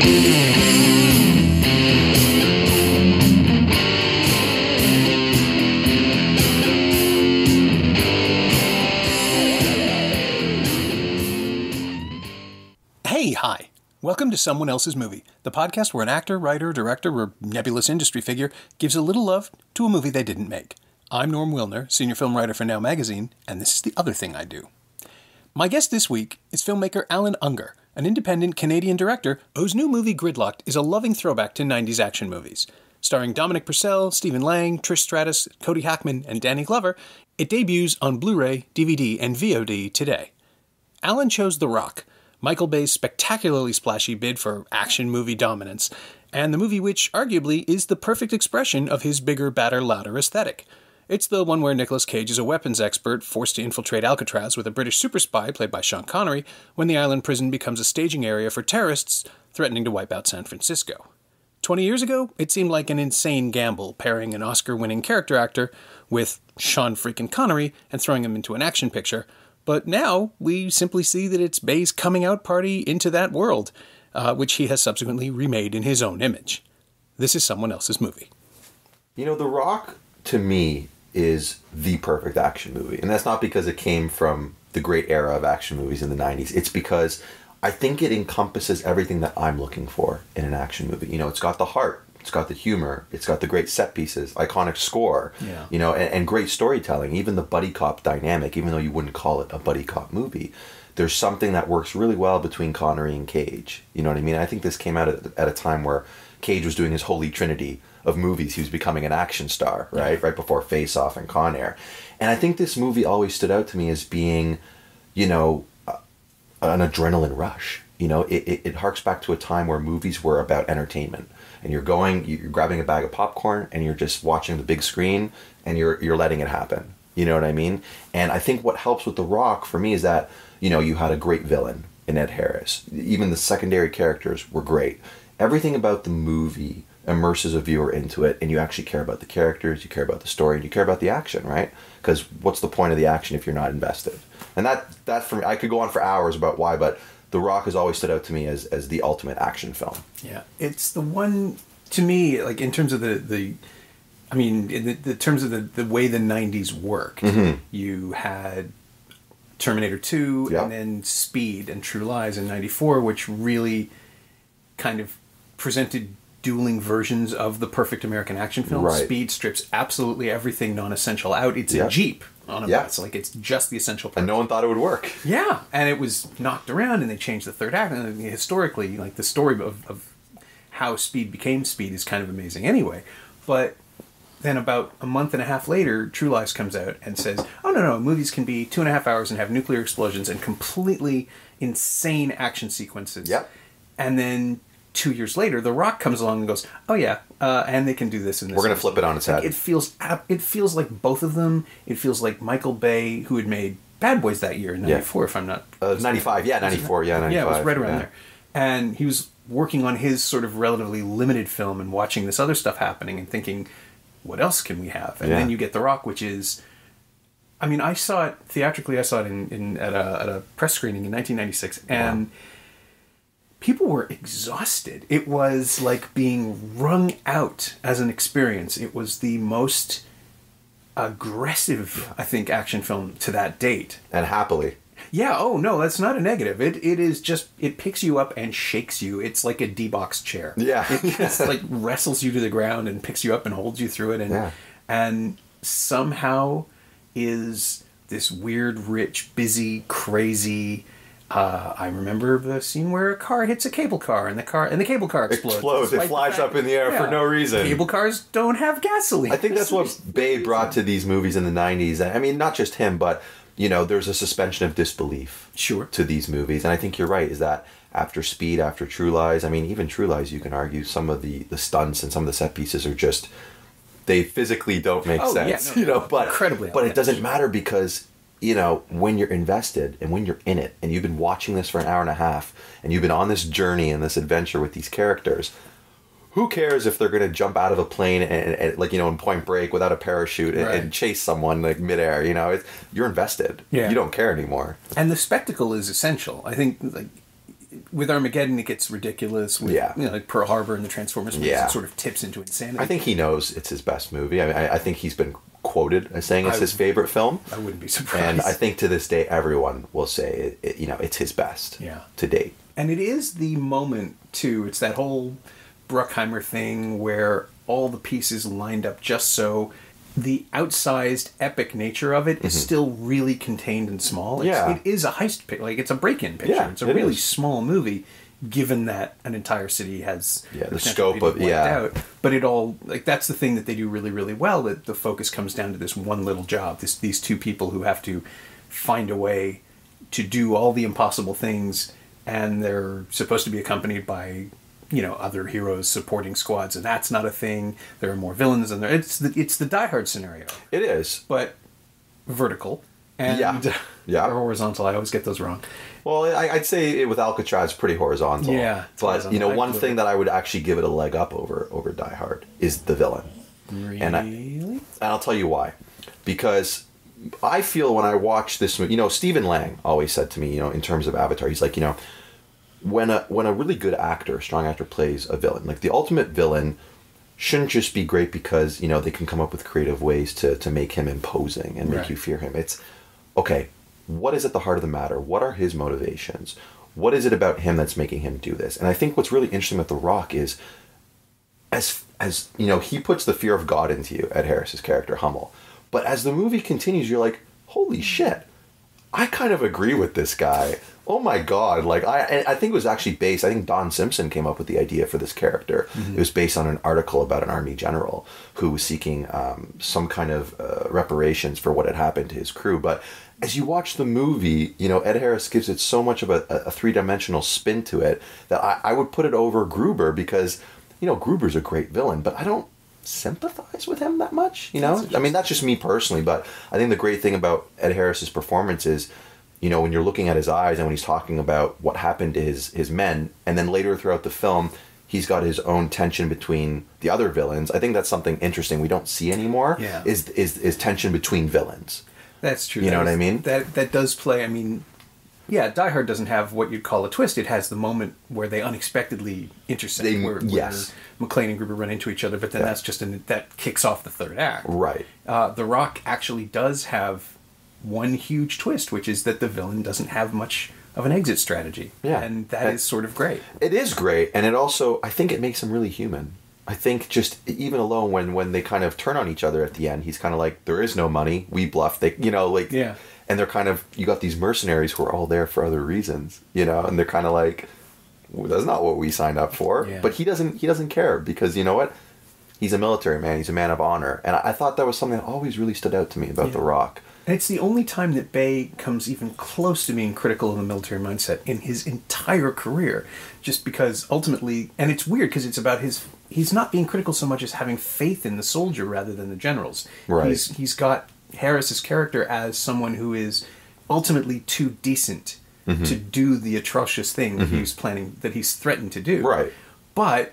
Hey, hi. Welcome to Someone Else's Movie, the podcast where an actor, writer, director, or nebulous industry figure gives a little love to a movie they didn't make. I'm Norm Wilner, senior film writer for Now Magazine, and this is the other thing I do. My guest this week is filmmaker Allan Ungar, an independent Canadian director whose new movie Gridlocked is a loving throwback to 90s action movies. Starring Dominic Purcell, Stephen Lang, Trish Stratus, Cody Hackman, and Danny Glover, it debuts on Blu-ray, DVD, and VOD today. Allan chose The Rock, Michael Bay's spectacularly splashy bid for action movie dominance, and the movie which, arguably, is the perfect expression of his bigger, badder, louder aesthetic. It's the one where Nicolas Cage is a weapons expert forced to infiltrate Alcatraz with a British super spy played by Sean Connery when the island prison becomes a staging area for terrorists threatening to wipe out San Francisco. 20 years ago, it seemed like an insane gamble pairing an Oscar-winning character actor with Sean freaking Connery and throwing him into an action picture. But now, we simply see that it's Bay's coming out party into that world, which he has subsequently remade in his own image. This is Someone Else's Movie. You know, The Rock, to me, is the perfect action movie. And that's not because it came from the great era of action movies in the 90s. It's because I think it encompasses everything that I'm looking for in an action movie. You know, it's got the heart. It's got the humor. It's got the great set pieces, iconic score, you know, and great storytelling. Even the buddy cop dynamic, even though you wouldn't call it a buddy cop movie, there's something that works really well between Connery and Cage. You know what I mean? I think this came out at a time where Cage was doing his holy trinity of movies. He was becoming an action star, right? Right before Face Off and Con Air. And I think this movie always stood out to me as being, you know, an adrenaline rush. You know, it harks back to a time where movies were about entertainment. And you're grabbing a bag of popcorn and you're just watching the big screen and you're letting it happen. You know what I mean? And I think what helps with The Rock for me is that, you know, you had a great villain in Ed Harris. Even the secondary characters were great. Everything about the movie immerses a viewer into it, and you actually care about the characters, you care about the story, and you care about the action, right? Because what's the point of the action if you're not invested? And that for me, I could go on for hours about why, but The Rock has always stood out to me as the ultimate action film. Yeah, it's the one, to me, like in terms of the terms of the way the 90s worked. Mm-hmm. You had Terminator 2, and then Speed and True Lies in 94, which really kind of presented dueling versions of the perfect American action film. Right. Speed strips absolutely everything non-essential out. It's a Jeep on a bus. Like, it's just the essential part. And no one thought it would work. Yeah, and it was knocked around, and they changed the third act. And historically, like, the story of how Speed became Speed is kind of amazing anyway. But then about a month and a half later, True Lies comes out and says, oh, no, movies can be 2.5 hours and have nuclear explosions and completely insane action sequences. Yep. And then 2 years later, The Rock comes along and goes, oh yeah, and they can do this and this. We're going to flip it on its head. It feels like both of them. It feels like Michael Bay, who had made Bad Boys that year in 94, if I'm not... 95, 94, 95. Yeah, it was right around there. And he was working on his sort of relatively limited film and watching this other stuff happening and thinking, what else can we have? And then you get The Rock, which is... I mean, I saw it theatrically. I saw it at a press screening in 1996, and people were exhausted. It was like being wrung out as an experience. It was the most aggressive, I think, action film to that date. And happily. Yeah, oh no, that's not a negative. It is just, it picks you up and shakes you. It's like a D-box chair. Yeah. It just like wrestles you to the ground and picks you up and holds you through it. And somehow is this weird, rich, busy, crazy... I remember the scene where a car hits a cable car and the cable car explodes. It flies up in the air for no reason. Cable cars don't have gasoline. I think that's what Bay brought to these movies in the 90s. I mean, not just him, but, you know, there's a suspension of disbelief to these movies. And I think you're right, is that after Speed, after True Lies, I mean, even True Lies, you can argue some of the stunts and some of the set pieces are just, they physically don't make sense. Incredibly. But it doesn't matter because... You know, when you're invested and when you're in it and you've been watching this for an hour and a half and you've been on this journey and this adventure with these characters, who cares if they're going to jump out of a plane and like, you know, in Point Break without a parachute and chase someone like midair, you know, you're invested. Yeah. You don't care anymore. And the spectacle is essential. I think, like, with Armageddon, it gets ridiculous. With, like Pearl Harbor and the Transformers movies, it sort of tips into insanity. I think he knows it's his best movie. I mean, I think he's been quoted as saying it's his favorite film. I wouldn't be surprised. And I think to this day, everyone will say, it's his best to date. And it is the moment, too. It's that whole Bruckheimer thing where all the pieces lined up just so the outsized epic nature of it is still really contained and small. It is a heist picture. Like, it's a break-in picture. Yeah, it's a really small movie, given that an entire city has the scope of out. But it all, like, that's the thing that they do really, really well, that the focus comes down to this one little job, these two people who have to find a way to do all the impossible things, and they're supposed to be accompanied by other heroes supporting squads, and that's not a thing. There are more villains than there. It's the Die Hard scenario. It is, but vertical and or horizontal. I always get those wrong. Well, I'd say with Alcatraz, pretty horizontal. Yeah, but one thing that I would actually give it a leg up over Die Hard is the villain. Really? And I'll tell you why. Because I feel when I watch this movie, Stephen Lang always said to me, in terms of Avatar, he's like, when a really good actor, strong actor, plays a villain, like the ultimate villain shouldn't just be great because, they can come up with creative ways to make him imposing and make you fear him. It's, okay, what is at the heart of the matter? What are his motivations? What is it about him that's making him do this? And I think what's really interesting with The Rock is, as he puts the fear of God into you, Ed Harris's character, Hummel. But as the movie continues, you're like, holy shit, I kind of agree with this guy. Oh my God. Like, I think it was actually based, I think Don Simpson came up with the idea for this character. Mm-hmm. It was based on an article about an army general who was seeking some kind of reparations for what had happened to his crew. But as you watch the movie, Ed Harris gives it so much of a three-dimensional spin to it that I would put it over Gruber because, Gruber's a great villain, but I don't sympathize with him that much, I mean, that's just me personally, but I think the great thing about Ed Harris's performance is, when you're looking at his eyes and when he's talking about what happened to his men, and then later throughout the film, he's got his own tension between the other villains. I think that's something interesting we don't see anymore, is tension between villains. That's true. You know what I mean? That does play, I mean, Die Hard doesn't have what you'd call a twist. It has the moment where they unexpectedly intersect, where McClane and Gruber run into each other, but then that's just that kicks off the third act. Right. The Rock actually does have one huge twist, which is that the villain doesn't have much of an exit strategy. Yeah. And that is sort of great. It is great, and it also, I think it makes him really human. I think just even alone when they kind of turn on each other at the end, he's kind of like, there is no money, we bluff, and they're kind of, you got these mercenaries who are all there for other reasons, and they're kind of like, well, that's not what we signed up for. Yeah. But he doesn't care because you know what? He's a military man. He's a man of honor. And I thought that was something that always really stood out to me about The Rock. And it's the only time that Bay comes even close to being critical of the military mindset in his entire career. Just because ultimately, and it's weird because it's about he's not being critical so much as having faith in the soldier rather than the generals. Right. He's got Harris's character as someone who is ultimately too decent to do the atrocious thing that he's planning, that he's threatened to do. Right. But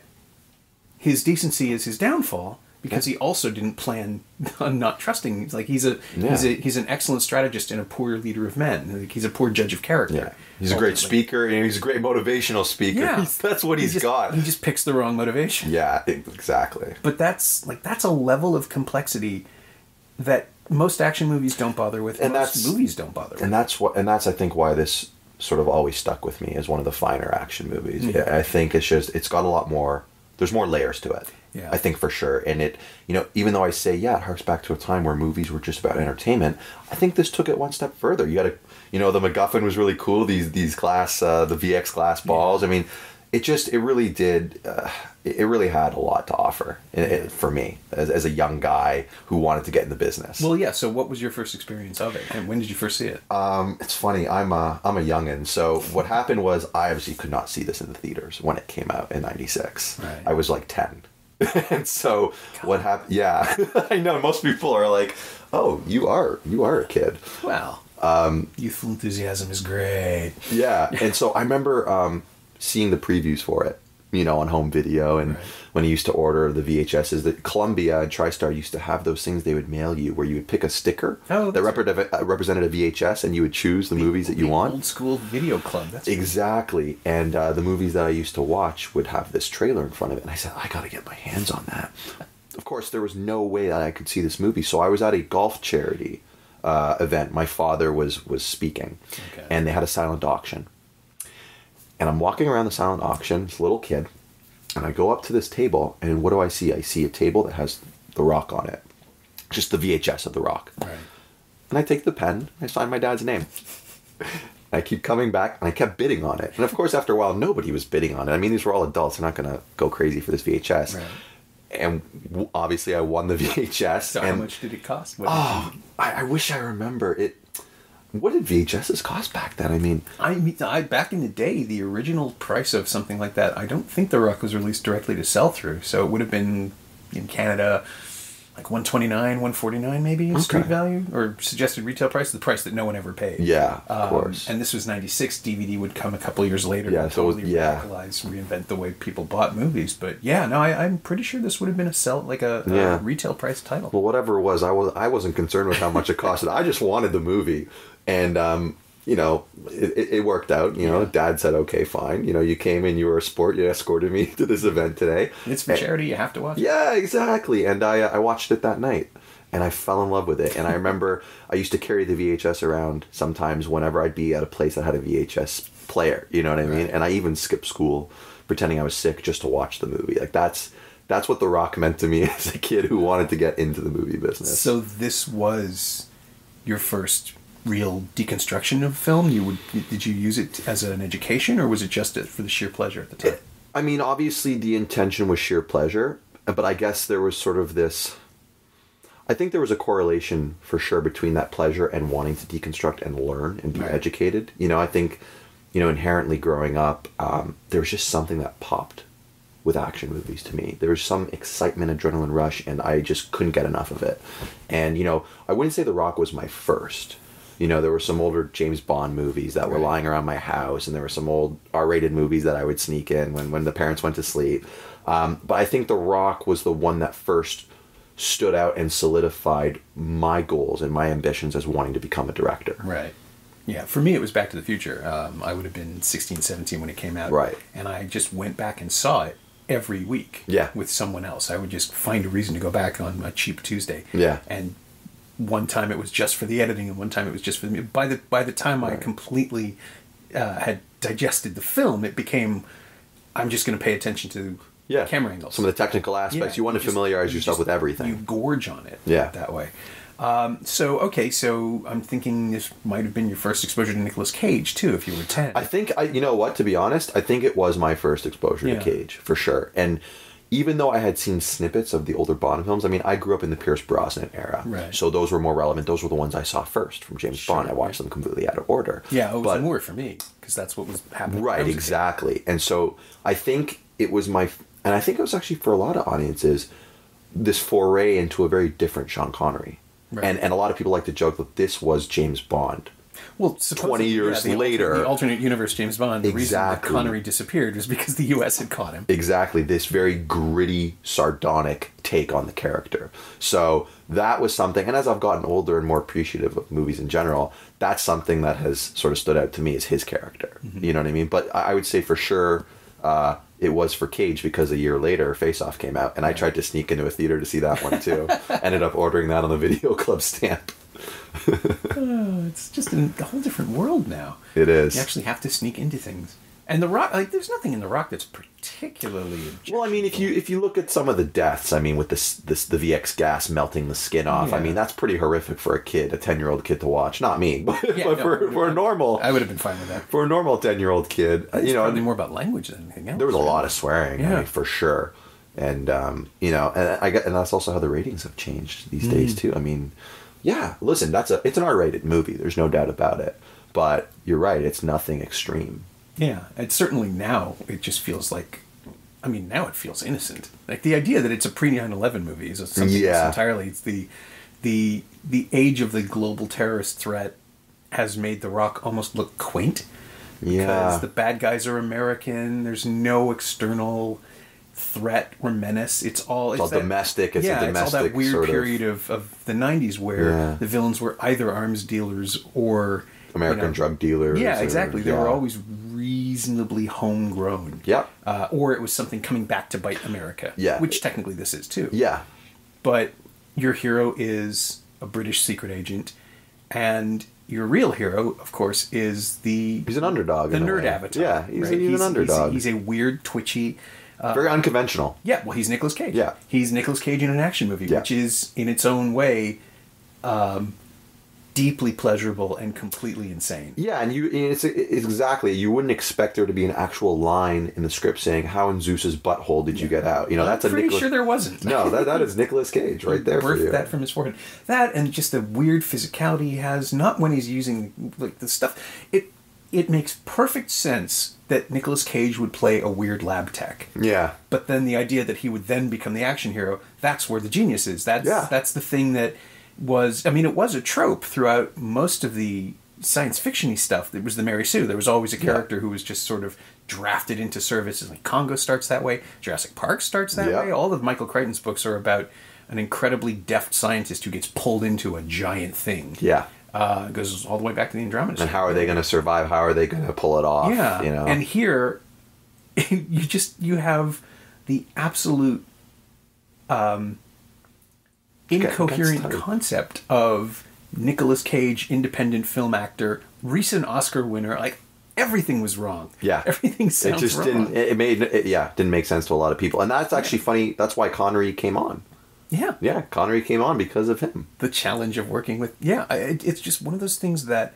his decency is his downfall because he also didn't plan on not trusting. It's like he's an excellent strategist and a poor leader of men. Like he's a poor judge of character. Yeah. He's a great speaker and he's a great motivational speaker. Yeah. That's what he's got. He just picks the wrong motivation. Yeah, exactly. But that's a level of complexity that most action movies don't bother with, and most movies don't bother with. And that's I think why this sort of always stuck with me as one of the finer action movies. Yeah. I think it's got a lot more, there's more layers to it. Yeah. I think for sure. And it, even though I say, it harks back to a time where movies were just about entertainment, I think this took it one step further. You got to, the MacGuffin was really cool. These glass, the VX glass balls. I mean, it really did, it really had a lot to offer for me as a young guy who wanted to get in the business. Well, yeah. So what was your first experience of it? And when did you first see it? It's funny. I'm a youngin'. So what happened was I obviously could not see this in the theaters when it came out in 96. Right. I was like 10. And so what happened? Yeah, I know most people are like, "Oh, you are a kid." Well, youthful enthusiasm is great. Yeah, and so I remember seeing the previews for it, on home video. And when he used to order the VHSs, that Columbia and TriStar used to have those things they would mail you where you would pick a sticker that represented a VHS, and you would choose the movies that you want. Old school video club. That's exactly. And the movies that I used to watch would have this trailer in front of it. And I said, I got to get my hands on that. Of course, there was no way that I could see this movie. So I was at a golf charity event. My father was speaking, and they had a silent auction. And I'm walking around the silent auction, this little kid, and I go up to this table, and what do I see? I see a table that has The Rock on it. Just the VHS of The Rock. Right. And I take the pen, and I sign my dad's name. I keep coming back, and I kept bidding on it. And of course, after a while, nobody was bidding on it. I mean, these were all adults. They're not going to go crazy for this VHS. Right. And obviously, I won the VHS. So how much did it cost? I wish I remember it. What did VHSs cost back then? I mean, back in the day, the original price of something like that, I don't think The Rock was released directly to sell through. So it would have been in Canada like $129, $149 maybe street value, or suggested retail price, the price that no one ever paid. Yeah, of course. And this was 96. DVD would come a couple years later. Yeah, so reinvent the way people bought movies. But yeah, no, I'm pretty sure this would have been a retail price title. Well, whatever it was, I wasn't concerned with how much it costed. I just wanted the movie, and it worked out. Dad said, okay, fine. You came in, you were a sport, you escorted me to this event today. It's for charity, you have to watch it. Yeah, exactly. And I watched it that night, and I fell in love with it. And I remember I used to carry the VHS around sometimes whenever I'd be at a place that had a VHS player, you know what I mean? And I even skipped school pretending I was sick just to watch the movie. Like that's what The Rock meant to me as a kid who wanted to get into the movie business. So this was your first real deconstruction of film? Did you use it as an education, or was it just for the sheer pleasure at the time? I mean, obviously the intention was sheer pleasure, but I guess there was sort of this... I think there was a correlation for sure between that pleasure and wanting to deconstruct and learn and be educated. I think, inherently growing up, there was just something that popped with action movies to me. There was some excitement, adrenaline rush, and I just couldn't get enough of it. And, I wouldn't say The Rock was my first. There were some older James Bond movies that were lying around my house, and there were some old R-rated movies that I would sneak in when the parents went to sleep. But I think The Rock was the one that first stood out and solidified my goals and my ambitions as wanting to become a director. Right. Yeah, for me it was Back to the Future. I would have been 16, 17 when it came out. Right. And I just went back and saw it every week with someone else. I would just find a reason to go back on a cheap Tuesday. Yeah. And one time it was just for the editing, and one time it was just for the... By the time I completely had digested the film, it became, I'm just going to pay attention to camera angles. Some of the technical aspects. Yeah, you want to familiarize yourself with everything. You gorge on it that way. So I'm thinking this might have been your first exposure to Nicolas Cage, too, if you were 10. I think, you know what, to be honest, I think it was my first exposure to Cage, for sure. And even though I had seen snippets of the older Bond films, I mean, I grew up in the Pierce Brosnan era. Right. So those were more relevant. Those were the ones I saw first from James Bond. I watched them completely out of order. Yeah, it was more for me, because that's what was happening. Right, exactly. And so I think it was and I think it was actually for a lot of audiences, this foray into a very different Sean Connery. Right. And a lot of people like to joke that this was James Bond. Well, 20 years later. The alternate universe James Bond, the reason that Connery disappeared was because the U.S. had caught him. Exactly. This very gritty, sardonic take on the character. So that was something, and as I've gotten older and more appreciative of movies in general, that's something that has sort of stood out to me as his character. Mm-hmm. You know what I mean? But I would say for sure it was for Cage, because a year later Face Off came out, and I tried to sneak into a theater to see that one too. Ended up ordering that on the Video Club stamp. It's just a whole different world now. It is. You actually have to sneak into things. And The Rock, there's nothing in The Rock that's particularly objectionable. Well, I mean, if you look at some of the deaths, I mean, with the VX gas melting the skin off, I mean, that's pretty horrific for a 10-year-old kid to watch. Not me, but for a normal... I would have been fine with that. For a normal 10-year-old kid, it's probably more about language than anything else. There was a lot of swearing, I mean, for sure. And, and that's also how the ratings have changed these days, too. I mean... Yeah, listen, it's an R-rated movie. There's no doubt about it. But you're right, it's nothing extreme. Yeah, and certainly now it just feels like... I mean, now it feels innocent. Like, the idea that it's a pre-9/11 movie is something else entirely. It's the age of the global terrorist threat has made The Rock almost look quaint. Because the bad guys are American. There's no external threat or menace. It's all domestic. It's a domestic. It's all that weird period of the 90s where the villains were either arms dealers or American drug dealers. Yeah, exactly. They were always reasonably homegrown. Yeah. Or it was something coming back to bite America. Yeah. Which technically this is too. Yeah. But your hero is a British secret agent, and your real hero, of course, is he's an underdog. The nerd avatar. Yeah, he's an underdog. He's a weird, twitchy... very unconventional. Yeah, well, he's Nicolas Cage. Yeah. He's Nicolas Cage in an action movie, which is, in its own way, deeply pleasurable and completely insane. Yeah, and it's exactly, you wouldn't expect there to be an actual line in the script saying, "How in Zeus's butthole did you get out?" That's I'm pretty sure there wasn't. No, that is Nicolas Cage right there for you. That from his forehead. That and just the weird physicality he has, not when he's using the stuff. It makes perfect sense that Nicolas Cage would play a weird lab tech. Yeah. But then the idea that he would then become the action hero, that's where the genius is. That's the thing that was... I mean, it was a trope throughout most of the science fiction-y stuff. It was the Mary Sue. There was always a character who was just sort of drafted into service. Like Congo starts that way. Jurassic Park starts that way. All of Michael Crichton's books are about an incredibly deft scientist who gets pulled into a giant thing. Yeah. It goes all the way back to the Andromeda. And how are they going to survive? How are they going to pull it off? Yeah. And here, you have the absolute incoherent concept of Nicolas Cage, independent film actor, recent Oscar winner. Like, everything was wrong. Yeah. Everything sounds wrong. Didn't make sense to a lot of people. And that's actually funny. That's why Connery came on. Yeah. Yeah, Connery came on because of him. The challenge of working with... Yeah, it's just one of those things that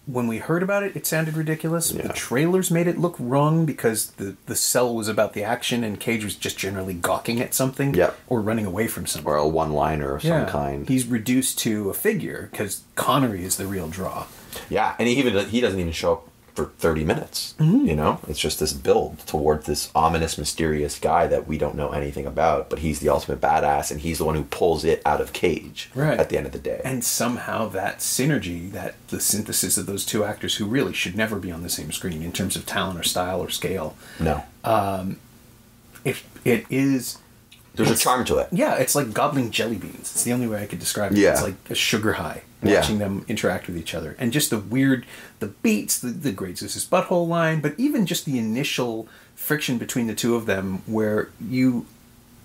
when we heard about it, it sounded ridiculous. Yeah. The trailers made it look wrong because the sell was about the action and Cage was just generally gawking at something or running away from something. Or a one-liner of some kind. He's reduced to a figure because Connery is the real draw. Yeah, and he doesn't even show up for 30 minutes. Mm-hmm. It's just this build toward this ominous, mysterious guy that we don't know anything about, but he's the ultimate badass, and he's the one who pulls it out of Cage at the end of the day. And somehow that synergy, the synthesis of those two actors who really should never be on the same screen in terms of talent or style or scale. No. It is... There's a charm to it. Yeah, it's like gobbling jelly beans. It's the only way I could describe it. Yeah. It's like a sugar high, watching them interact with each other. And just the beats, the Great Zeus's butthole line, but even just the initial friction between the two of them where you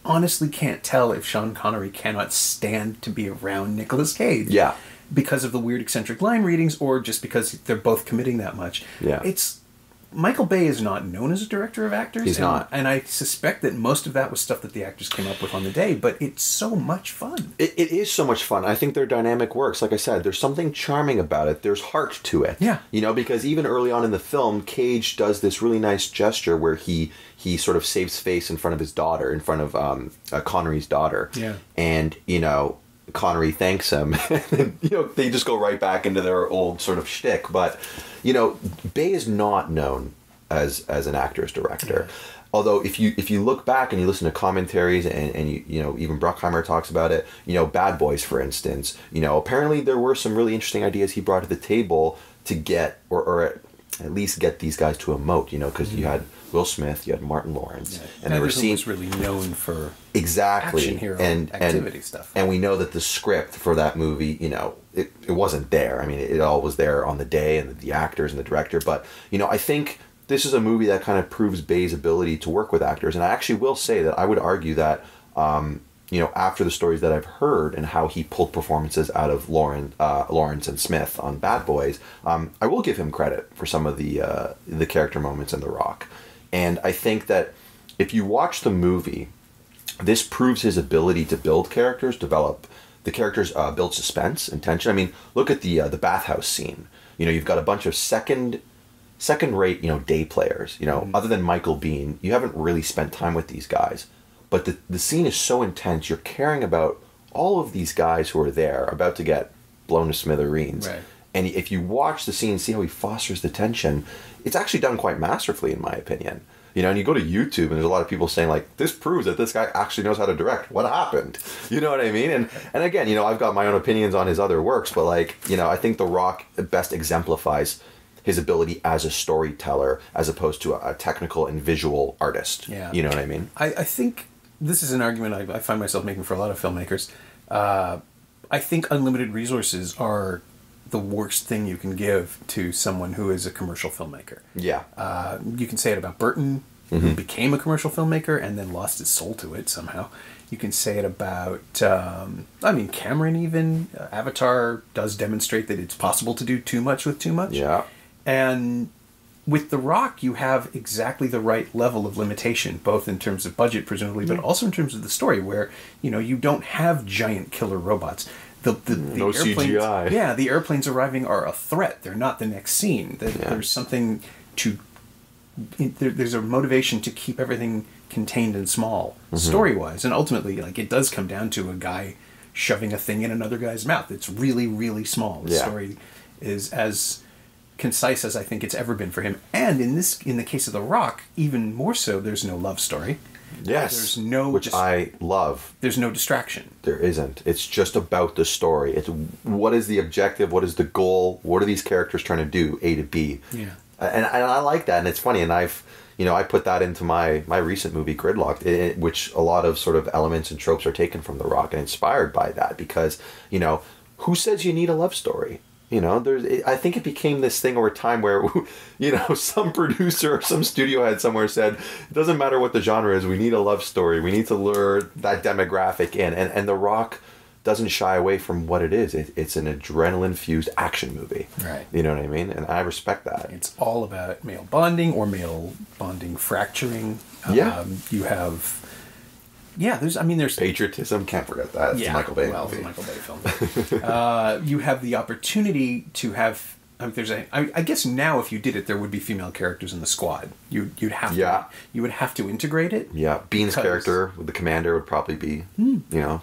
honestly can't tell if Sean Connery cannot stand to be around Nicolas Cage. Yeah. Because of the weird eccentric line readings or just because they're both committing that much. Yeah. Michael Bay is not known as a director of actors. He's not. And I suspect that most of that was stuff that the actors came up with on the day, but it's so much fun. It is so much fun. I think their dynamic works. Like I said, there's something charming about it. There's heart to it. Yeah. Because even early on in the film, Cage does this really nice gesture where he sort of saves face in front of his daughter, in front of Connery's daughter. Yeah. And, Connery thanks him. They just go right back into their old sort of shtick. But, Bay is not known as an actor's director. Yeah. Although if you look back and you listen to commentaries and you even Bruckheimer talks about it, Bad Boys, for instance, apparently there were some really interesting ideas he brought to the table to get, or at least get these guys to emote, because you had Will Smith, you had Martin Lawrence, and they were scenes really known for action hero activity stuff. And we know that the script for that movie, it wasn't there. I mean, it all was there on the day, and the actors and the director. But I think this is a movie that kind of proves Bay's ability to work with actors. And I actually will say that I would argue that after the stories that I've heard and how he pulled performances out of Lawrence and Smith on Bad Boys, I will give him credit for some of the character moments in The Rock. And I think that if you watch the movie, this proves his ability to build characters, develop the characters, build suspense and tension. I mean, look at the bathhouse scene. You've got a bunch of second-rate, day players. Other than Michael Biehn, you haven't really spent time with these guys. But the scene is so intense. You're caring about all of these guys who are there, about to get blown to smithereens. Right. And if you watch the scene, see how he fosters the tension, it's actually done quite masterfully, in my opinion. And you go to YouTube, and there's a lot of people saying, like, this proves that this guy actually knows how to direct. What happened? You know what I mean? And again, I've got my own opinions on his other works, but, I think The Rock best exemplifies his ability as a storyteller as opposed to a technical and visual artist. Yeah. You know what I mean? I think this is an argument I find myself making for a lot of filmmakers. I think unlimited resources are the worst thing you can give to someone who is a commercial filmmaker. Yeah. You can say it about Burton, who became a commercial filmmaker and then lost his soul to it somehow. You can say it about, Cameron even. Avatar does demonstrate that it's possible to do too much with too much. Yeah. And with The Rock, you have exactly the right level of limitation, both in terms of budget, presumably, but also in terms of the story, where, you don't have giant killer robots. The no airplanes, CGI. Yeah, the airplanes arriving are a threat. They're not the next scene. There's something to... There's a motivation to keep everything contained and small, story-wise. And ultimately, it does come down to a guy shoving a thing in another guy's mouth. It's really, really small. The story is as concise as I think it's ever been for him. And in the case of The Rock, even more so, there's no love story. Yes. There's no... Which I love. There's no distraction. There isn't. It's just about the story. It's what is the objective? What is the goal? What are these characters trying to do? A to B. Yeah. And I like that, and it's funny, and I put that into my recent movie, Gridlocked, which a lot of sort of elements and tropes are taken from The Rock and inspired by that, because, who says you need a love story? I think it became this thing over time where, some producer or some studio head somewhere said, it doesn't matter what the genre is, we need a love story, we need to lure that demographic in, and The Rock doesn't shy away from what it is. It's an adrenaline-fused action movie. Right. You know what I mean? And I respect that. It's all about male bonding or male bonding fracturing. Yeah. You have... Yeah, there's... Patriotism, can't forget that. It's a Michael Bay movie. It's a Michael Bay film. You have the opportunity to have... I guess now if you did it, there would be female characters in the squad. You'd have to. You would have to integrate it. Yeah, Bean's character with the commander would probably be,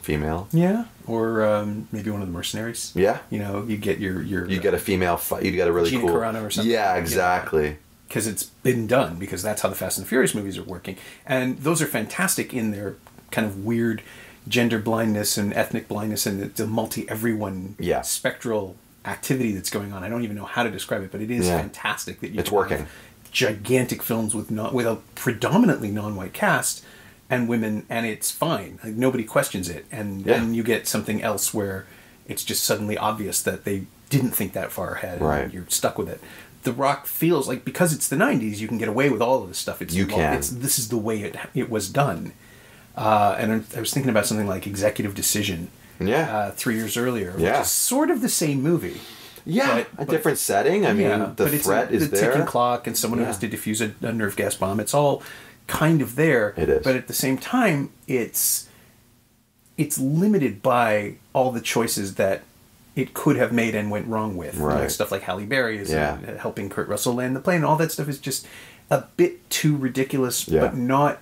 female. Yeah, or maybe one of the mercenaries. Yeah. You get your... You get a female... You get a really Gina cool... Carano or something. Yeah, exactly. Because it's been done, because that's how the Fast and the Furious movies are working. And those are fantastic in their kind of weird gender blindness and ethnic blindness and the multi-everyone spectral activity that's going on. I don't even know how to describe it, but it is fantastic that it's working. Have gigantic films with a predominantly non-white cast and women, and it's fine. Nobody questions it. And then you get something else where it's just suddenly obvious that they didn't think that far ahead. Right. And you're stuck with it. The Rock feels like, because it's the 90s, you can get away with all of this stuff. This is the way it was done. And I was thinking about something like Executive Decision. 3 years earlier, which is sort of the same movie. Yeah, but different setting. I mean, the threat is there. The ticking clock and someone who has to defuse a nerve gas bomb. It's all kind of there. It is. But at the same time, it's limited by all the choices that it could have made and went wrong with. Right. Stuff like Halle Berry is helping Kurt Russell land the plane. All that stuff is just a bit too ridiculous, but not...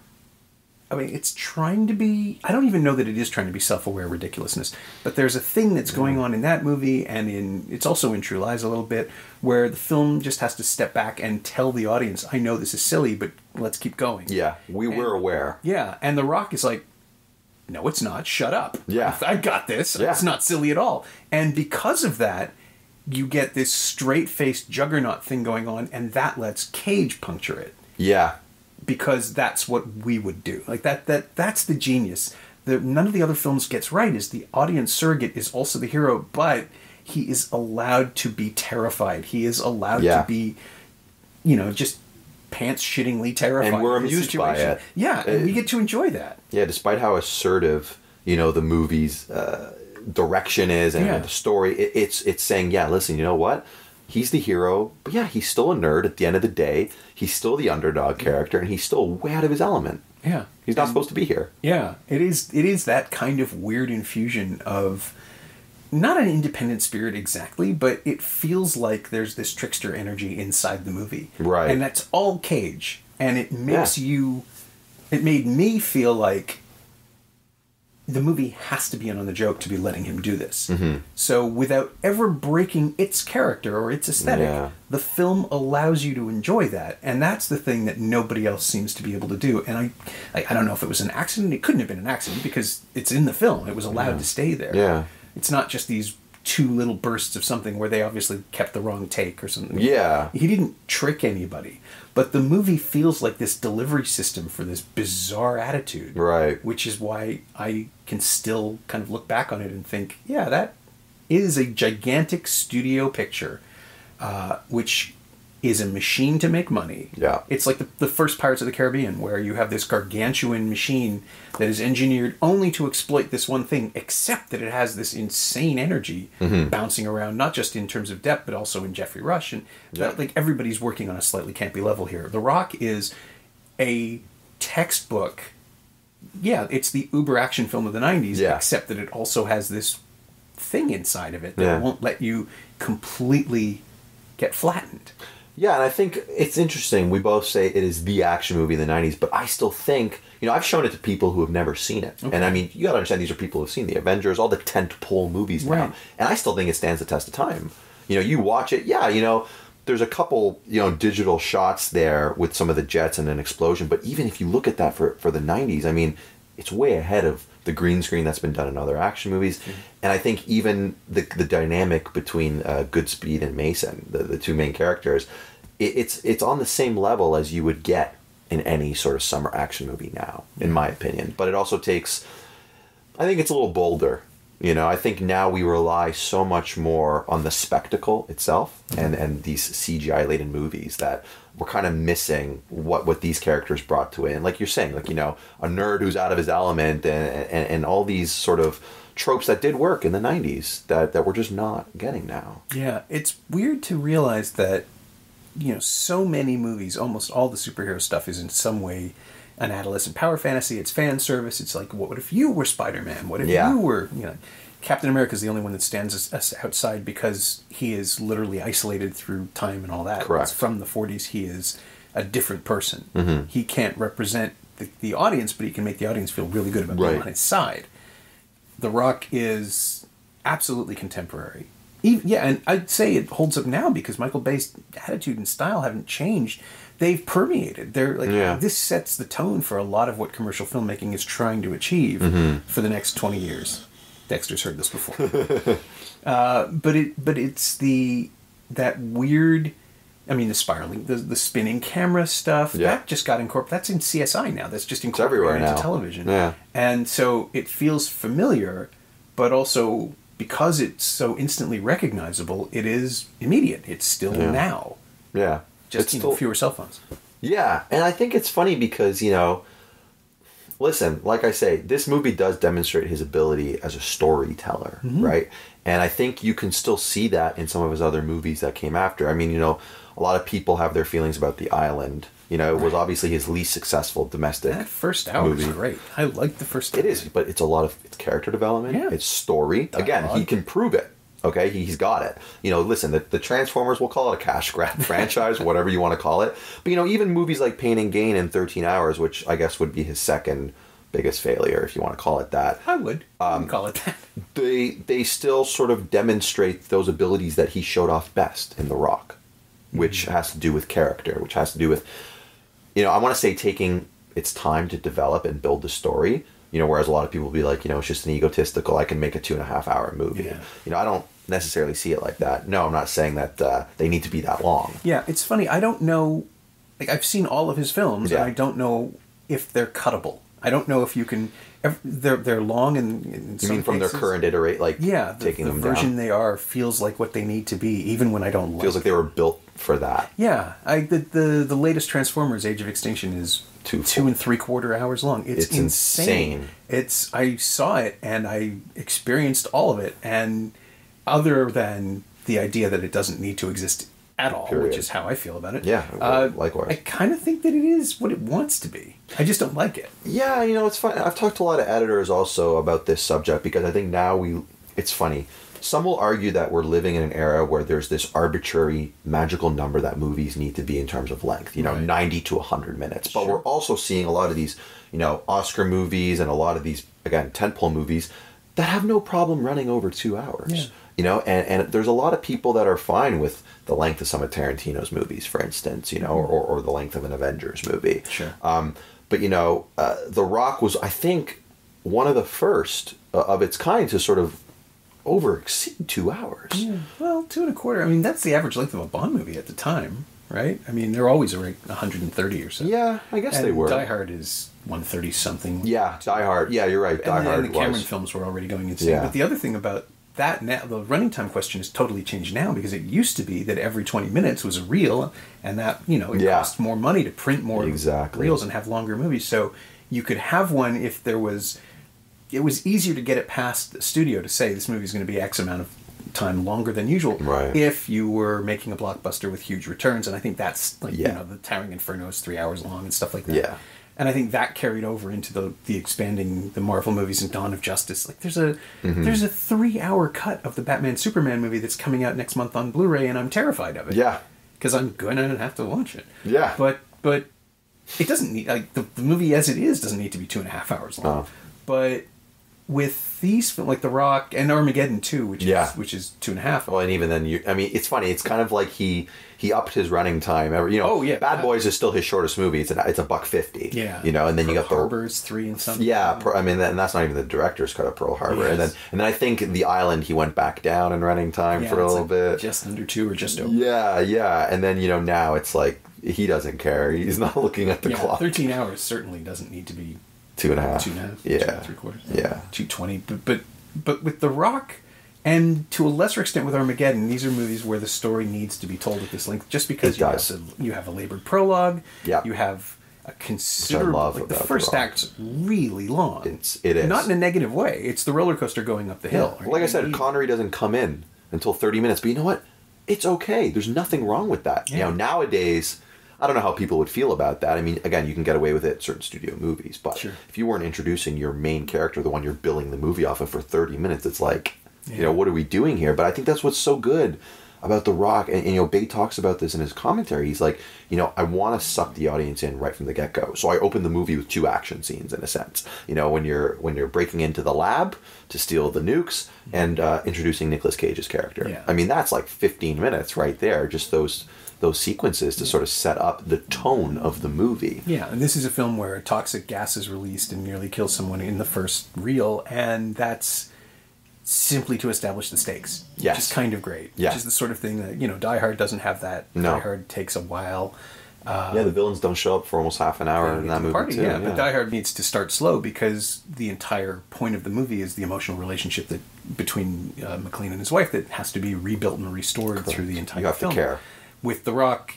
it's trying to be... I don't even know that it is trying to be self-aware ridiculousness. But there's a thing that's going on in that movie, and it's also in True Lies a little bit, where the film just has to step back and tell the audience, I know this is silly, but let's keep going. Yeah, we were aware. Yeah, and The Rock is like, no, it's not. Shut up. Yeah. I got this. Yeah. It's not silly at all. And because of that, you get this straight-faced juggernaut thing going on, and that lets Cage puncture it. Yeah. Because that's what we would do. That's the genius. None of the other films gets right is the audience surrogate is also the hero, but he is allowed to be terrified. He is allowed to be, just pants-shittingly terrified. And we're amused by it. Yeah, and we get to enjoy that. Yeah, despite how assertive, the movie's direction is and the story, it's saying, listen, you know what? He's the hero, but he's still a nerd at the end of the day. He's still the underdog character, and he's still way out of his element. Yeah. He's not supposed to be here. Yeah. It is that kind of weird infusion of not an independent spirit exactly, but it feels like there's this trickster energy inside the movie. Right. And that's all Cage. And it makes it made me feel like the movie has to be in on the joke to be letting him do this. Mm-hmm. So without ever breaking its character or its aesthetic, the film allows you to enjoy that. And that's the thing that nobody else seems to be able to do. And I don't know if it was an accident. It couldn't have been an accident because it's in the film. It was allowed to stay there. Yeah. It's not just these two little bursts of something where they obviously kept the wrong take or something. Yeah. He didn't trick anybody. But the movie feels like this delivery system for this bizarre attitude. Right. Which is why I can still kind of look back on it and think, yeah, that is a gigantic studio picture, which is a machine to make money. Yeah. It's like the first Pirates of the Caribbean, where you have this gargantuan machine that is engineered only to exploit this one thing, except that it has this insane energy bouncing around, not just in terms of depth, but also in Jeffrey Rush. And like everybody's working on a slightly campy level here. The Rock is a textbook. Yeah, it's the uber action film of the 90s, except that it also has this thing inside of it that won't let you completely get flattened. Yeah, and I think it's interesting. We both say it is the action movie in the 90s, but I still think, I've shown it to people who have never seen it. Okay. And I mean, you got to understand, these are people who have seen the Avengers, all the tentpole movies now. Right. And I still think it stands the test of time. You watch it, there's a couple, digital shots there with some of the jets and an explosion, but even if you look at that for the 90s, I mean, it's way ahead of the green screen that's been done in other action movies. Mm-hmm. And I think even the dynamic between Goodspeed and Mason, the two main characters, it's on the same level as you would get in any sort of summer action movie now, in my opinion. But it also takes, I think it's a little bolder. I think now we rely so much more on the spectacle itself and these CGI-laden movies that we're kind of missing what these characters brought to it. And like you're saying, a nerd who's out of his element and all these sort of tropes that did work in the 90s that we're just not getting now. Yeah, it's weird to realize that, so many movies, almost all the superhero stuff is in some way an adolescent power fantasy. It's fan service. It's like, what if you were Spider-Man? What if you were, Captain America's the only one that stands us outside because he is literally isolated through time and all that. Correct. It's from the 40s, he is a different person. Mm-hmm. He can't represent the audience, but he can make the audience feel really good about being on his side. The Rock is absolutely contemporary. And I'd say it holds up now because Michael Bay's attitude and style haven't changed. They've permeated. This sets the tone for a lot of what commercial filmmaking is trying to achieve for the next 20 years. Dexter's heard this before. But it's that weird, the spiraling, the spinning camera stuff, that just got incorporated. That's in CSI now. That's just incorporated into television. Yeah. And so it feels familiar, but also because it's so instantly recognizable, it is immediate. It's still now. Yeah. Just fewer cell phones. Yeah, and I think it's funny because, listen, like I say, this movie does demonstrate his ability as a storyteller, right? And I think you can still see that in some of his other movies that came after. I mean, a lot of people have their feelings about The Island. It was obviously his least successful domestic That first hour movie. is great. I like the first hour. It is, but it's a lot of character development. Yeah. It's story. Dialogue. Again, he can prove it. Okay, he's got it. Listen, the Transformers, we'll call it a cash grab franchise, whatever you want to call it. But, even movies like Pain and Gain in 13 Hours, which I guess would be his second biggest failure, if you want to call it that. I would call it that. They still sort of demonstrate those abilities that he showed off best in The Rock, which has to do with character, which has to do with, I want to say taking its time to develop and build the story. Whereas a lot of people will be like, it's just an egotistical, I can make a 2.5 hour movie. Yeah. I don't necessarily see it like that. No, I'm not saying that they need to be that long. Yeah, it's funny. I don't know. I've seen all of his films, and I don't know if they're cuttable. I don't know if you can. They're long and in you some mean from cases, their current iterate, taking them down? The version they are feels like what they need to be, even when I don't. Feels like they were built for that. Yeah, the latest Transformers: Age of Extinction is 2 3/4 hours long. It's insane. I saw it and I experienced all of it, and other than the idea that it doesn't need to exist at all, which is how I feel about it. Yeah, likewise. I kind of think that it is what it wants to be. I just don't like it. Yeah, it's fun. I've talked to a lot of editors also about this subject because I think now it's funny. Some will argue that we're living in an era where there's this arbitrary magical number that movies need to be in terms of length, 90 to 100 minutes. But we're also seeing a lot of these, Oscar movies and a lot of these, again, tentpole movies that have no problem running over 2 hours. Yeah. And there's a lot of people that are fine with the length of some of Tarantino's movies, for instance, or the length of an Avengers movie. Sure. But, The Rock was, I think, one of the first of its kind to sort of over exceed 2 hours. Yeah. Well, 2.25. I mean, that's the average length of a Bond movie at the time, right? I mean, they're always around 130 or so. Yeah, I guess they were. Die Hard is 130 something. Yeah, Die Hard. Yeah, you're right. Die Hard. And the Cameron films were already going insane. Yeah. But the other thing about that now, the running time question has totally changed now, because it used to be that every 20 minutes was a reel, and that, it cost more money to print more reels and have longer movies. So you could have one if there was, it was easier to get it past the studio to say this movie is going to be X amount of time longer than usual, right, if you were making a blockbuster with huge returns. And I think that's like, the Towering Inferno is 3 hours long and stuff like that. Yeah. And I think that carried over into the expanding the Marvel movies and Dawn of Justice. Like there's a 3-hour cut of the Batman Superman movie that's coming out next month on Blu-ray, and I'm terrified of it. Yeah, because I'm gonna have to watch it. Yeah, but it doesn't need, like, the movie as it is doesn't need to be 2.5 hours long. Oh. But with these, like The Rock and Armageddon too, which is 2.5. Well, and even then, it's funny. It's kind of like he upped his running time. Bad Boys is still his shortest movie. It's $1.50. Yeah. And then you got Harbor's 3 and something. Yeah, and that's not even the director's cut of Pearl Harbor. Yes. And then I think The Island, he went back down in running time for a little bit. Just under 2 or just over. Yeah. And then now it's like he doesn't care. He's not looking at the clock. 13 hours certainly doesn't need to be 2.5. 2.5. Yeah. 2.75. Yeah. 220. But with The Rock, and to a lesser extent with Armageddon, these are movies where the story needs to be told at this length, just because you have a labored prologue. Yeah. You have a considerable. The first act's really long. It is. Not in a negative way. It's the roller coaster going up the hill. Right? Like I said, Connery doesn't come in until 30 minutes. But you know what? It's okay. There's nothing wrong with that. Yeah. Nowadays, I don't know how people would feel about that. I mean, again, you can get away with it in certain studio movies, but if you weren't introducing your main character, the one you're billing the movie off of, for 30 minutes, it's like, what are we doing here? But I think that's what's so good about The Rock. And Bay talks about this in his commentary. He's like, I want to suck the audience in right from the get-go. So I open the movie with 2 action scenes, in a sense. When you're breaking into the lab to steal the nukes and introducing Nicolas Cage's character. Yeah. I mean, that's like 15 minutes right there, just those sequences to sort of set up the tone of the movie. Yeah, and this is a film where toxic gas is released and nearly kills someone in the first reel, and that's simply to establish the stakes. Yes. Which is kind of great. Yeah. Which is the sort of thing that, Die Hard doesn't have that. No. Die Hard takes a while. The villains don't show up for almost half an hour in that movie too. Yeah, but Die Hard needs to start slow, because the entire point of the movie is the emotional relationship between McLean and his wife that has to be rebuilt and restored through the entire film. You have to care. With The Rock,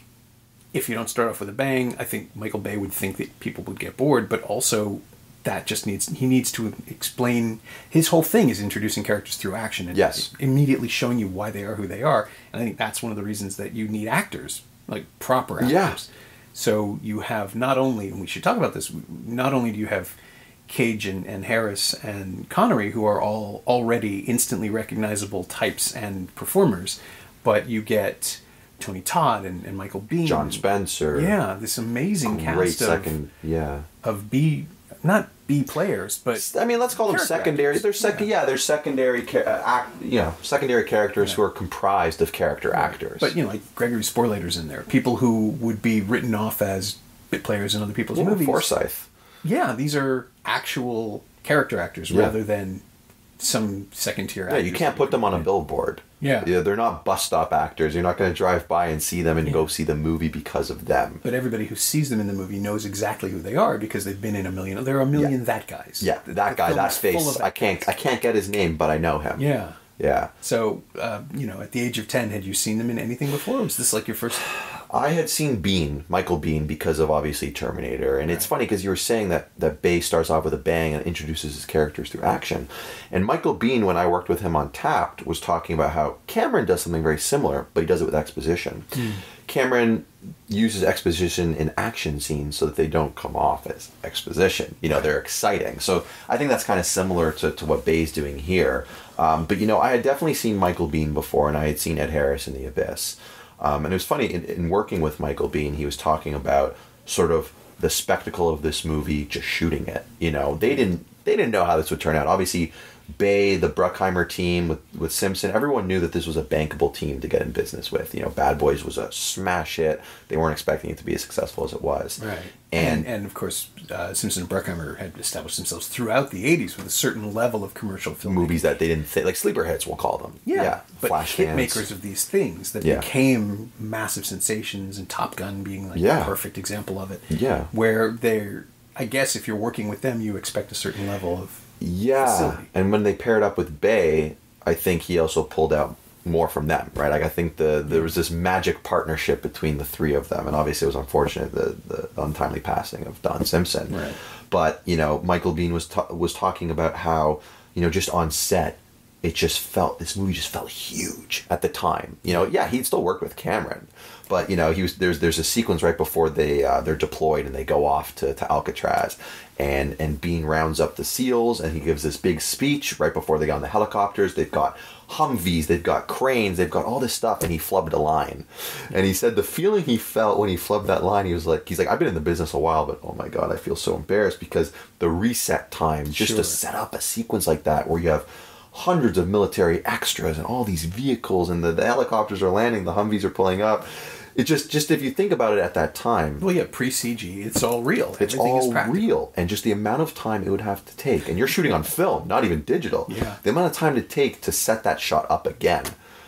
if you don't start off with a bang, I think Michael Bay would think that people would get bored, but also that he needs to explain. His whole thing is introducing characters through action and immediately showing you why they are who they are. And I think that's one of the reasons that you need actors, like proper actors. Yeah. So you have not only, and we should talk about this, not only do you have Cage and Harris and Connery, who are all already instantly recognizable types and performers, but you get Tony Todd and Michael Biehn, John Spencer. Yeah, this amazing cast of not B players, but I mean, let's call them secondary. They're they're secondary secondary characters who are comprised of character actors. But like Gregory Sporlater's in there, people who would be written off as bit players in other people's movies. Forsyth. Yeah, these are actual character actors rather than some second tier actors. Yeah, you can't put them on a billboard. Yeah, they're not bus stop actors. You're not going to drive by and see them and go see the movie because of them. But everybody who sees them in the movie knows exactly who they are, because they've been in a million. There are a million that guys. Yeah, that guy, that face. I can't get his name, but I know him. Yeah. Yeah. So, at the age of 10, had you seen them in anything before? Or was this like your first? I had seen Michael Biehn, because of obviously Terminator. And it's funny because you were saying that Bay starts off with a bang and introduces his characters through action. And Michael Biehn, when I worked with him on Tapped, was talking about how Cameron does something very similar, but he does it with exposition. Cameron uses exposition in action scenes so that they don't come off as exposition. They're exciting. So I think that's kind of similar to what Bay's doing here. But I had definitely seen Michael Biehn before, and I had seen Ed Harris in The Abyss. And it was funny, in working with Michael Biehn, he was talking about sort of the spectacle of this movie, just shooting it. They didn't know how this would turn out. Obviously, Bay, the Bruckheimer team with Simpson, everyone knew that this was a bankable team to get in business with. You know, Bad Boys was a smash hit. They weren't expecting it to be as successful as it was. Right. And of course, Simpson and Bruckheimer had established themselves throughout the 80s with a certain level of commercial film. Movies that they didn't think, like sleeper hits, we'll call them. Yeah. But Flash hit fans. makers of these things that became massive sensations, and Top Gun being like the perfect example of it. Yeah. Where they're, I guess if you're working with them, you expect a certain level of facility. And when they paired up with Bay, I think he also pulled out more from them, right? Like I think there was this magic partnership between the three of them, and obviously it was unfortunate the untimely passing of Don Simpson. Right. But you know, Michael Biehn was talking about how, you know, just on set, this movie just felt huge at the time. You know, he'd still worked with Cameron, but you know, there's a sequence right before they're deployed and they go off to Alcatraz, and Biehn rounds up the SEALs and he gives this big speech right before they get on the helicopters. They've got Humvees, they've got cranes, they've got all this stuff, and he flubbed a line. And he said the feeling he felt when he flubbed that line, he's like, I've been in the business a while, but oh my God, I feel so embarrassed, because the reset time just to set up a sequence like that where you have hundreds of military extras and all these vehicles, and the helicopters are landing, the Humvees are pulling up. It just if you think about it at that time, well, pre-CG, it's all real. It's Everything all is practical. real, and just the amount of time it would have to take, and you're shooting on film, not even digital. Yeah. The amount of time to take to set that shot up again.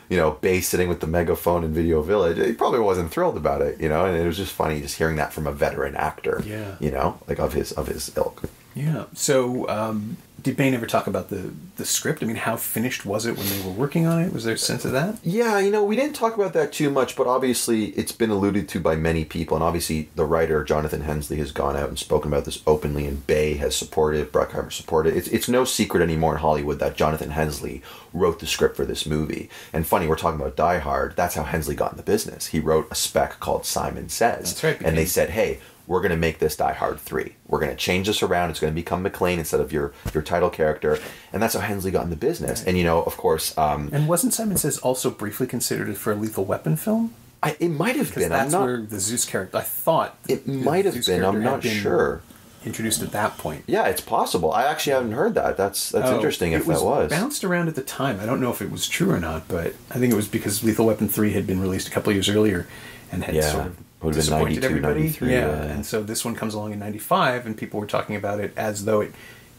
You know, Bay sitting with the megaphone in Video Village, he probably wasn't thrilled about it. You know, and it was just funny just hearing that from a veteran actor. Yeah. You know, like of his ilk. Yeah. So, did Bain ever talk about the script? I mean, how finished was it when they were working on it? Was there a sense of that? Yeah, you know, we didn't talk about that too much, but obviously it's been alluded to by many people, and obviously the writer, Jonathan Hensleigh, has gone out and spoken about this openly, and Bay has supported it, Bruckheimer supported it. It's no secret anymore in Hollywood that Jonathan Hensleigh wrote the script for this movie. And funny, we're talking about Die Hard, that's how Hensleigh got in the business. He wrote a spec called Simon Says. That's right. And they said, hey, we're going to make this Die Hard 3. We're going to change this around. It's going to become McClane instead of your title character. And that's how Hensleigh got in the business. Right. And, you know, of course... and wasn't Simon Says also briefly considered for a Lethal Weapon film? It might have been. That's where the Zeus character... I thought... It might have been. I'm not sure. Introduced at that point. Yeah, it's possible. I actually haven't heard that. That's interesting if that was. It bounced around at the time. I don't know if it was true or not, but I think it was because Lethal Weapon 3 had been released a couple of years earlier and had sort of disappointed everybody. 93, and so this one comes along in 95, and people were talking about it as though it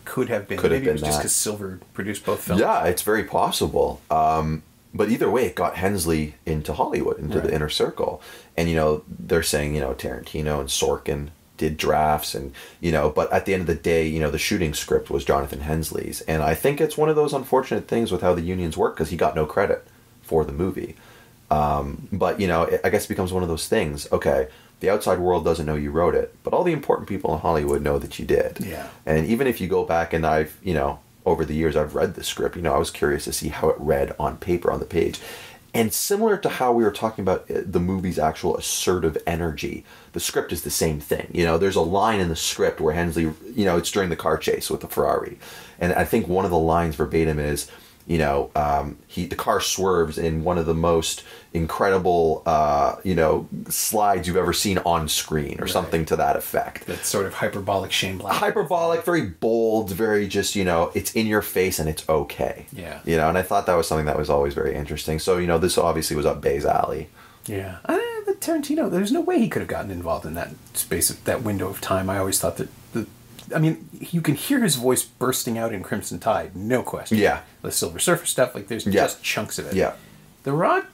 could have been. Maybe it was just because Silver produced both films. Yeah, it's very possible. But either way, it got Hensleigh into Hollywood, into the inner circle. And, you know, they're saying, you know, Tarantino and Sorkin did drafts, and, you know, but at the end of the day, you know, the shooting script was Jonathan Hensleigh's. And I think it's one of those unfortunate things with how the unions work, because he got no credit for the movie. But, you know, I guess it becomes one of those things. Okay, the outside world doesn't know you wrote it, but all the important people in Hollywood know that you did. Yeah. And even if you go back, and I've, you know, over the years I've read the script, you know, I was curious to see how it read on paper, on the page. And similar to how we were talking about the movie's actual assertive energy, the script is the same thing. You know, there's a line in the script where Hensleigh, you know, it's during the car chase with the Ferrari. And I think one of the lines verbatim is, you know, the car swerves in one of the most incredible, you know, slides you've ever seen on screen, or something to that effect. That sort of hyperbolic Shane Black. Hyperbolic, very bold, very just, you know, it's in your face and it's okay. Yeah. You know, and I thought that was something that was always very interesting. So, you know, this obviously was up Bay's alley. Yeah. But Tarantino, there's no way he could have gotten involved in that space, of that window of time. I always thought that I mean, you can hear his voice bursting out in Crimson Tide, no question. Yeah. The Silver Surfer stuff, like there's just chunks of it. Yeah. The Rock,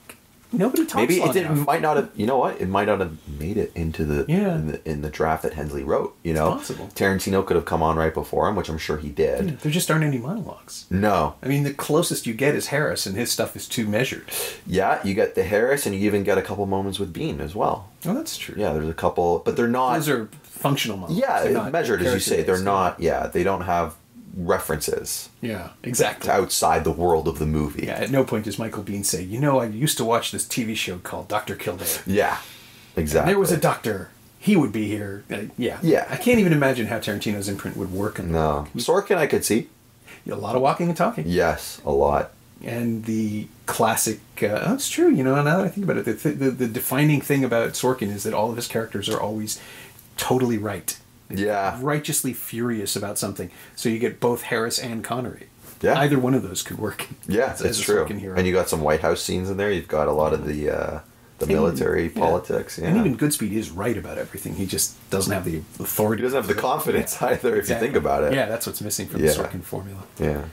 nobody talks Maybe long enough. might not have, you know what? It might not have made it into in the draft that Hensleigh wrote, you know? It's possible. Tarantino could have come on right before him, which I'm sure he did. Yeah, there just aren't any monologues. No. I mean, the closest you get is Harris, and his stuff is too measured. Yeah, you get the Harris, and you even get a couple moments with Biehn as well. Oh, that's true. Yeah, there's a couple, but they're not... Those are functional monologues. Yeah, measured, as you say. They're not, they don't have references. Yeah, exactly. Outside the world of the movie. Yeah, at no point does Michael Biehn say, you know, I used to watch this TV show called Dr. Kildare. Yeah, exactly. And there was a doctor. He would be here. Yeah. I can't even imagine how Tarantino's imprint would work. No. Sorkin I could see. A lot of walking and talking. Yes, a lot. And the classic... that's true, you know, now that I think about it, the defining thing about Sorkin is that all of his characters are always totally right. Yeah. Righteously furious about something. So you get both Harris and Connery. Yeah. Either one of those could work. Yeah, it's true. And you got some White House scenes in there. You've got a lot of the military politics. Yeah. And even Goodspeed is right about everything. He just doesn't have the authority. He doesn't have the confidence either, if you think about it. Yeah, that's what's missing from the Sorkin formula. Yeah.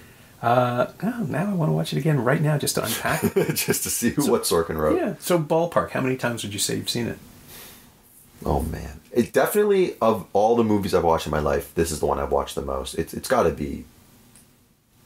Now I want to watch it again right now just to unpack it. Just to see what Sorkin wrote. Yeah. So ballpark, how many times would you say you've seen it? Oh, man. It definitely, of all the movies I've watched in my life, this is the one I've watched the most. It's got to be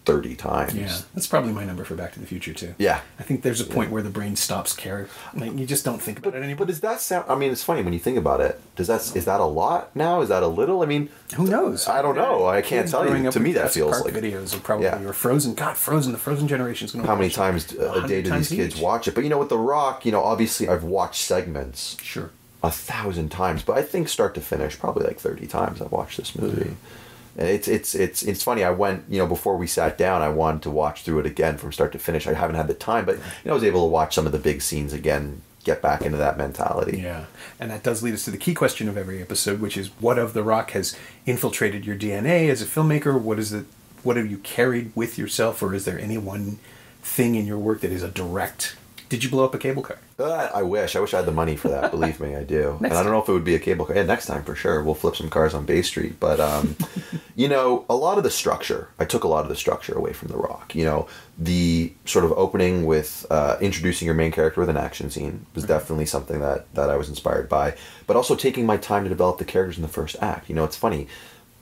30 times. Yeah, that's probably my number for Back to the Future, too. Yeah. I think there's a point where the brain stops caring. Like, you just don't think about it anymore. But does that sound... I mean, it's funny when you think about it. Is that a lot now? Is that a little? I mean... Who knows? I don't know. I can't tell you. To me, that feels like... videos are probably... Or Frozen. God, Frozen. The Frozen generation's going to... How many times a day do these kids watch it? But, with The Rock, obviously I've watched segments... Sure. 1,000 times. But I think start to finish, probably like 30 times I've watched this movie. It's funny. I went, before we sat down, I wanted to watch through it again from start to finish. I haven't had the time, but I was able to watch some of the big scenes again, get back into that mentality. Yeah, and that does lead us to the key question of every episode, which is what of The Rock has infiltrated your DNA as a filmmaker? What have you carried with yourself, or is there any one thing in your work that is a direct... Did you blow up a cable car? I wish I had the money for that. Believe me, I do. And I don't know if it would be a cable car. Yeah, next time for sure. We'll flip some cars on Bay Street. But, a lot of the structure, I took a lot of the structure away from The Rock. The sort of opening with introducing your main character with an action scene was definitely something that I was inspired by. But also taking my time to develop the characters in the first act. It's funny.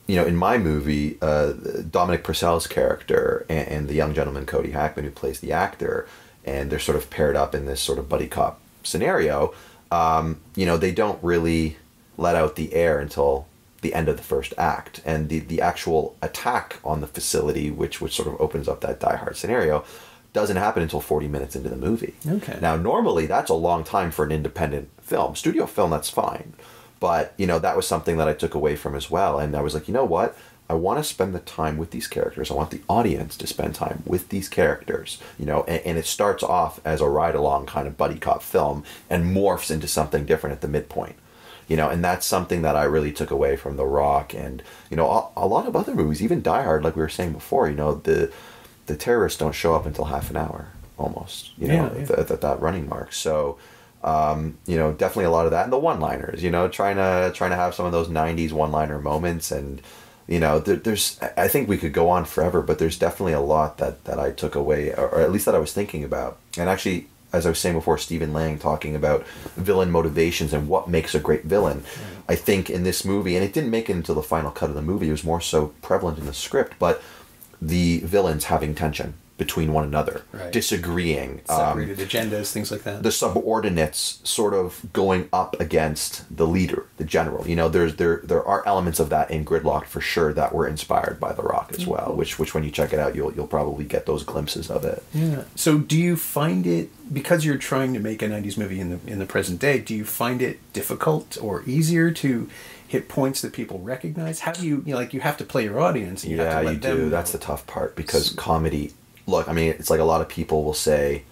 In my movie, Dominic Purcell's character and the young gentleman, Cody Hackman, who plays the actor... and they're sort of paired up in this sort of buddy cop scenario, they don't really let out the air until the end of the first act. And the actual attack on the facility, which sort of opens up that Die Hard scenario, doesn't happen until 40 minutes into the movie. Okay. Now, normally, that's a long time for an independent film. Studio film, that's fine. But, that was something that I took away from as well. And I was like, you know what? I want to spend the time with these characters. I want the audience to spend time with these characters, and it starts off as a ride-along kind of buddy cop film and morphs into something different at the midpoint, and that's something that I really took away from The Rock and, a lot of other movies, even Die Hard, like we were saying before, the terrorists don't show up until half an hour almost, at that running mark. So, definitely a lot of that. And the one-liners, trying to have some of those 90s one-liner moments and, there's, I think we could go on forever, but there's definitely a lot that I took away, or at least that I was thinking about. And actually, as I was saying before, Stephen Lang talking about villain motivations and what makes a great villain. Right. I think in this movie, and it didn't make it until the final cut of the movie, it was more so prevalent in the script, but the villains having tension between one another, right. Disagreeing, separated agendas, things like that. The subordinates sort of going up against the leader, the general. There are elements of that in Gridlocked for sure that were inspired by The Rock as well. Which when you check it out, you'll probably get those glimpses of it. Yeah. So do you find it, because you're trying to make a 90s movie in the present day, do you find it difficult or easier to hit points that people recognize? How do you have to play your audience? And you have to let them know. That's the tough part, because comedy. Look, I mean, it's like a lot of people will say,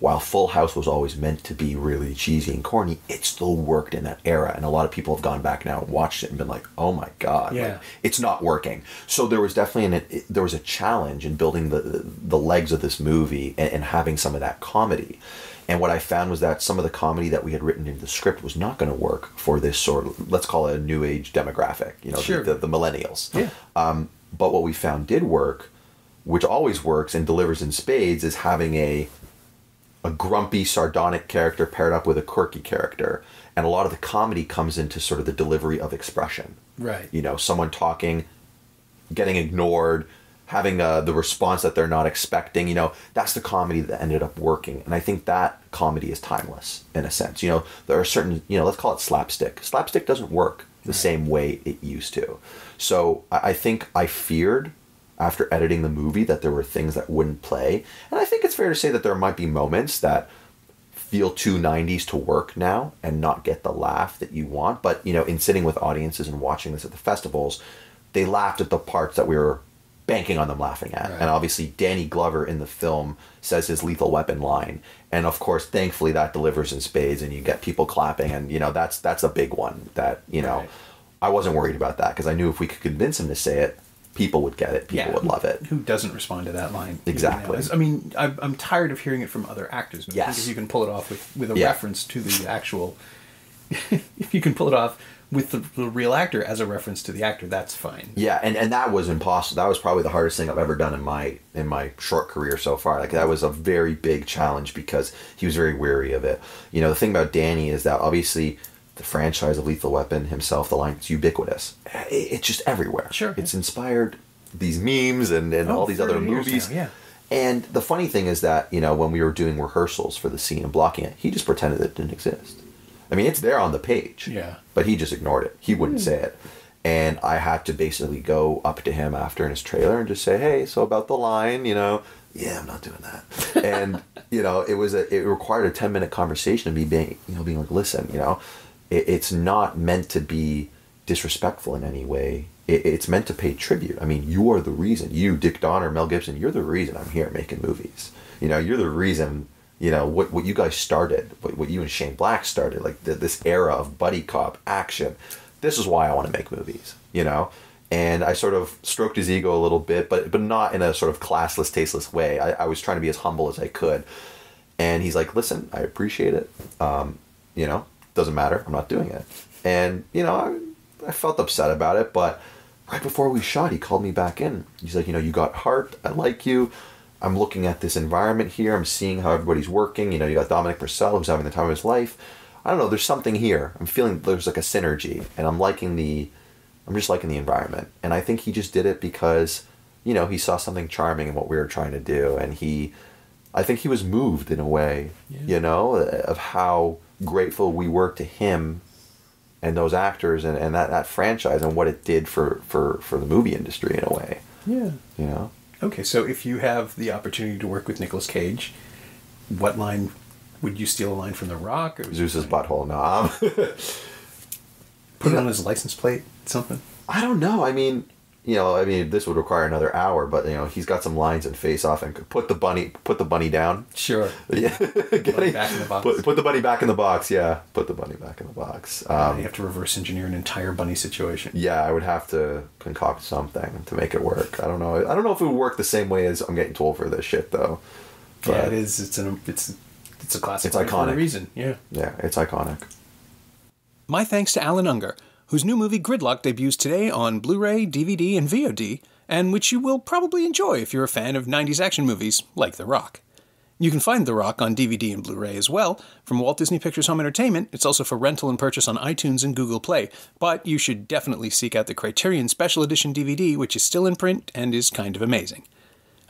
while Full House was always meant to be really cheesy and corny, it still worked in that era. And a lot of people have gone back now and watched it and been like, oh my God, it's not working. So there was definitely a challenge in building the legs of this movie and having some of that comedy. And what I found was that some of the comedy that we had written in the script was not going to work for this sort of, let's call it a new age demographic, sure. the millennials. Yeah. But what we found did work, which always works and delivers in spades, is having a grumpy, sardonic character paired up with a quirky character. And a lot of the comedy comes into sort of the delivery of expression. Right. Someone talking, getting ignored, having the response that they're not expecting. That's the comedy that ended up working. And I think that comedy is timeless, in a sense. There are certain, let's call it slapstick. Slapstick doesn't work the same way it used to. So I think I feared, after editing the movie, that there were things that wouldn't play. And I think it's fair to say that there might be moments that feel too 90s to work now and not get the laugh that you want. But, in sitting with audiences and watching this at the festivals, they laughed at the parts that we were banking on them laughing at. Right. And obviously Danny Glover in the film says his Lethal Weapon line. And of course, thankfully that delivers in spades and you get people clapping. And, that's a big one that, right. I wasn't worried about that because I knew if we could convince him to say it, people would get it. People would love it. Who doesn't respond to that line? Exactly. I mean, I'm tired of hearing it from other actors. But I think if you can pull it off with a reference to the actual... if you can pull it off with the real actor as a reference to the actor, that's fine. Yeah, and that was impossible. That was probably the hardest thing I've ever done in my short career so far. Like, that was a very big challenge because he was very wary of it. You know, the thing about Danny is that obviously the franchise of Lethal Weapon himself, the line, it's ubiquitous. It's just everywhere. Sure. It's inspired these memes and all these other movies. Now, yeah. And the funny thing is that, you know, when we were doing rehearsals for the scene and blocking it, he just pretended it didn't exist. I mean, it's there on the page. Yeah. But he just ignored it. He wouldn't say it. And I had to basically go up to him after in his trailer and just say, hey, so about the line, you know, yeah, I'm not doing that. And, you know, it required a 10-minute conversation of me being like, listen, you know, it's not meant to be disrespectful in any way. It's meant to pay tribute. I mean, you are the reason. You, Dick Donner, Mel Gibson, you're the reason I'm here making movies. You know, you're the reason, you know, what you guys started, what you and Shane Black started, like this era of buddy cop action. This is why I want to make movies, you know? And I sort of stroked his ego a little bit, but not in a sort of classless, tasteless way. I was trying to be as humble as I could. And he's like, listen, I appreciate it. You know, doesn't matter. I'm not doing it. And, you know, I felt upset about it, but right before we shot, he called me back in. He's like, you know, you got heart. I like you. I'm looking at this environment here. I'm seeing how everybody's working. You know, you got Dominic Purcell, who's having the time of his life. I don't know. There's something here. I'm feeling there's like a synergy, and I'm just liking the environment. And I think he just did it because, you know, he saw something charming in what we were trying to do, and I think he was moved in a way, you know, of how grateful we were to him and those actors and that franchise and what it did for the movie industry in a way. Yeah. You know? Okay, so if you have the opportunity to work with Nicolas Cage, what line would you steal a line from The Rock? Or Zeus's butthole. No. Put it on his license plate, something? I don't know. I mean, this would require another hour, but, you know, he's got some lines in Face Off and put the bunny down. Sure. Yeah. Put the bunny back in the box. Put the bunny back in the box, yeah. Put the bunny back in the box. You have to reverse engineer an entire bunny situation. Yeah, I would have to concoct something to make it work. I don't know if it would work the same way as I'm getting told for this shit, though. But yeah, it is. It's a classic. It's iconic. For a reason, yeah. Yeah, it's iconic. My thanks to Allan Ungar, whose new movie Gridlocked debuts today on Blu-ray, DVD, and VOD, and which you will probably enjoy if you're a fan of 90s action movies like The Rock. You can find The Rock on DVD and Blu-ray as well. From Walt Disney Pictures Home Entertainment, it's also for rental and purchase on iTunes and Google Play, but you should definitely seek out the Criterion Special Edition DVD, which is still in print and is kind of amazing.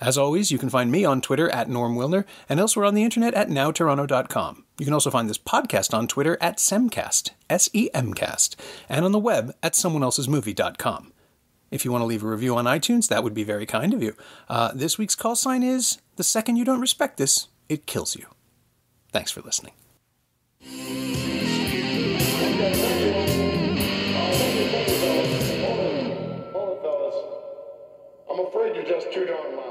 As always, you can find me on Twitter at Norm Wilner and elsewhere on the internet at nowtoronto.com. You can also find this podcast on Twitter at Semcast, S-E-M-Cast, and on the web at someoneelsesmovie.com. If you want to leave a review on iTunes, that would be very kind of you. This week's call sign is, the second you don't respect this, it kills you. Thanks for listening. I'm afraid you're just too darn loud.